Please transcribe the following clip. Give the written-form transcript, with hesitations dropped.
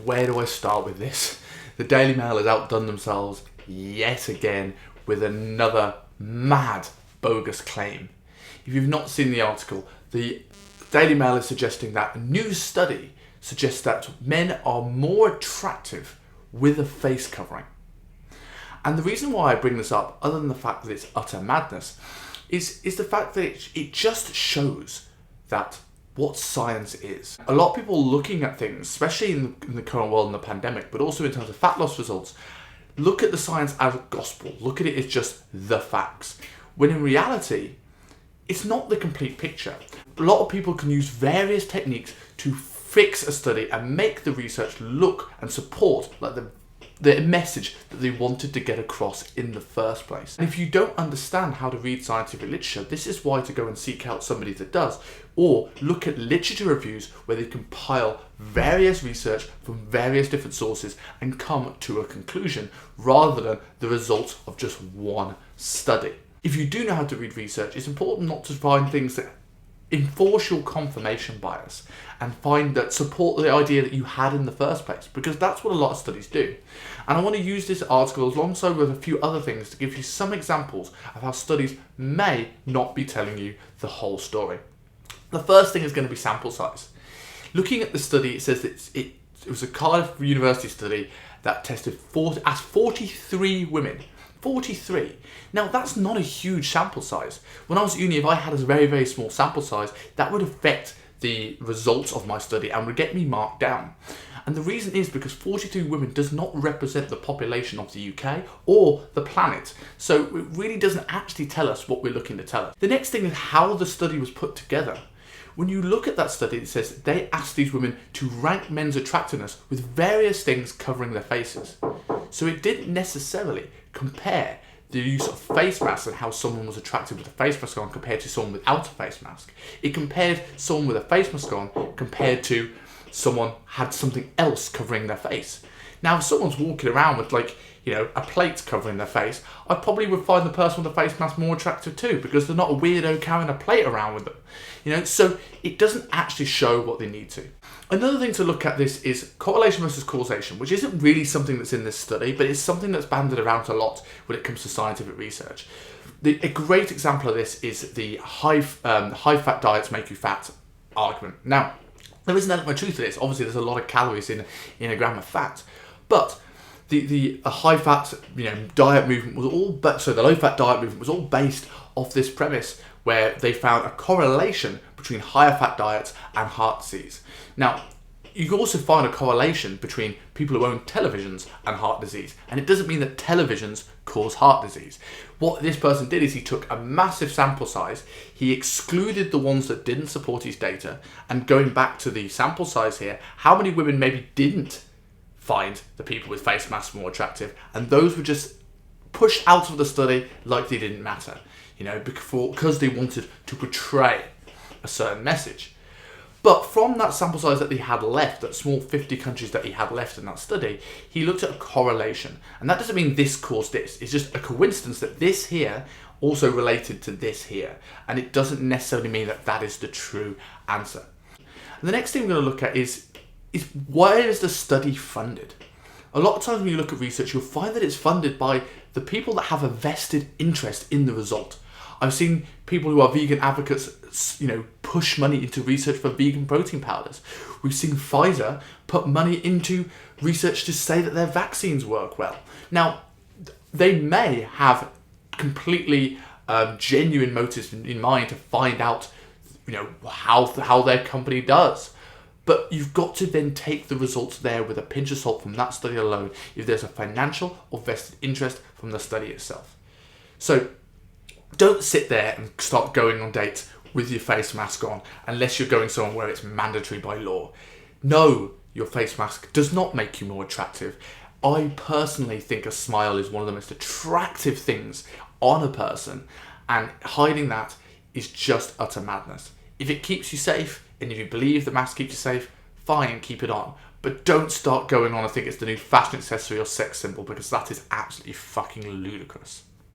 where do I start with this? The Daily Mail has outdone themselves yet again with another mad, bogus claim. If you've not seen the article, the Daily Mail is suggesting that a new study suggests that men are more attractive with a face covering. And the reason why I bring this up, other than the fact that it's utter madness, is the fact that it just shows that what science is. A lot of people looking at things, especially in the current world in the pandemic, but also in terms of fat loss results, look at the science as gospel. Look at it as just the facts. When in reality, it's not the complete picture. A lot of people can use various techniques to fix a study and make the research look and support like the message that they wanted to get across in the first place. And if you don't understand how to read scientific literature, this is why to go and seek out somebody that does, or look at literature reviews where they compile various research from various different sources and come to a conclusion rather than the results of just one study. If you do know how to read research, it's important not to find things that enforce your confirmation bias and find that support the idea that you had in the first place, because that's what a lot of studies do. And I want to use this article alongside with a few other things to give you some examples of how studies may not be telling you the whole story. The first thing is going to be sample size. Looking at the study, it says that it was a Cardiff University study that tested 43 women. 43. Now that's not a huge sample size. When I was at uni, if I had a very, very small sample size, that would affect the results of my study and would get me marked down. And the reason is because 42 women does not represent the population of the UK or the planet. So it really doesn't actually tell us what we're looking to tell us. The next thing is how the study was put together. When you look at that study, it says they asked these women to rank men's attractiveness with various things covering their faces. So it didn't necessarily compare the use of face masks and how someone was attractive with a face mask on compared to someone without a face mask. It compared someone with a face mask on compared to someone had something else covering their face. Now, if someone's walking around with a plate covering their face, I probably would find the person with a face mask more attractive too, because they're not a weirdo carrying a plate around with them. So it doesn't actually show what they need to. Another thing to look at this is correlation versus causation, which isn't really something that's in this study, but it's something that's banded around a lot when it comes to scientific research. A great example of this is the high-fat diets make you fat argument. Now, there is an element of truth to this. Obviously, there's a lot of calories in a gram of fat, but the high-fat diet movement was all, the low-fat diet movement was all based off this premise where they found a correlation between higher fat diets and heart disease. Now, you can also find a correlation between people who own televisions and heart disease, and it doesn't mean that televisions cause heart disease. What this person did is he took a massive sample size, he excluded the ones that didn't support his data, and going back to the sample size here, how many women maybe didn't find the people with face masks more attractive, and those were just pushed out of the study like they didn't matter, because they wanted to portray a certain message. But from that sample size that he had left, that small 50 countries that he had left in that study, he looked at a correlation. And that doesn't mean this caused this. It's just a coincidence that this here also related to this here. And it doesn't necessarily mean that that is the true answer. And the next thing we're going to look at is where is the study funded? A lot of times when you look at research, you'll find that it's funded by the people that have a vested interest in the result. I've seen people who are vegan advocates, push money into research for vegan protein powders. We've seen Pfizer put money into research to say that their vaccines work well. Now, they may have completely genuine motives in mind to find out, how their company does. But you've got to then take the results there with a pinch of salt from that study alone if there's a financial or vested interest from the study itself. So don't sit there and start going on dates with your face mask on unless you're going somewhere where it's mandatory by law. No, your face mask does not make you more attractive. I personally think a smile is one of the most attractive things on a person, and hiding that is just utter madness. If it keeps you safe, and if you believe the mask keeps you safe, fine, keep it on. But don't start going on and think it's the new fashion accessory or sex symbol, because that is absolutely fucking ludicrous.